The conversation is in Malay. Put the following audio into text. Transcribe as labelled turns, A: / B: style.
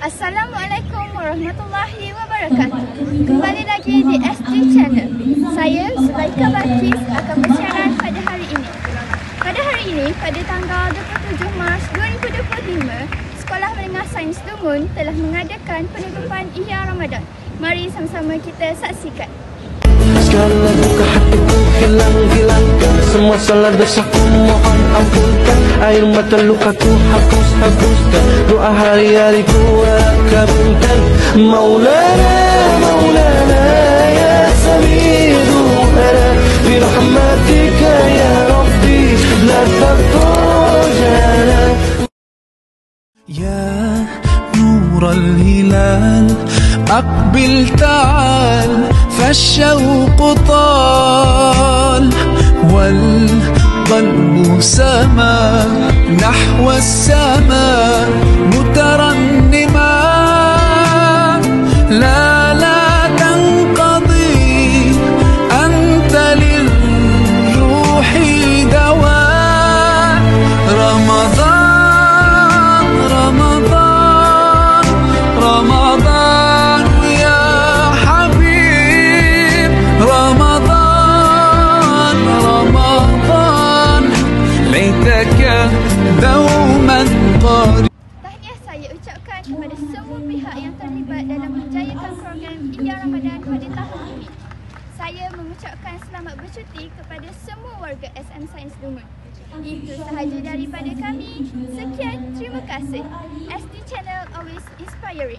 A: Assalamualaikum warahmatullahi wabarakatuh. Kembali lagi di SG Channel. Saya Zulaika Bakis akan bersiaran pada hari ini. Pada tanggal 27 Mac 2025, Sekolah Menengah Sains Lungun telah mengadakan penutupan Ihya Ramadan. Mari sama-sama kita saksikan.
B: Segala duka hatiku hilang-hilangkan, semua salah dosaku mohon ampunkan. Air mata lukaku hapus-hapuskan, doa hari-hari ku kabulkan. Maulana, Maulana ya Samidu ana, birahmatika ya Rabbi la tafujana.
C: Ya نور الهلال أقبل تعال فالشوق طال والقلب سما نحو السماء مترنما لا تنقضي أنت للروح دواء. رمضان يا حبيب، رمضان ليتك دوما قريب.
A: Tahniah saya ucapkan kepada semua pihak yang terlibat dalam menjayakan program Ihya Ramadan pada tahun ini. Saya mengucapkan selamat bercuti kepada semua warga SM Sains Lungun. Itu sahaja daripada kami. Sekian, terima kasih. SD Channel always inspiring.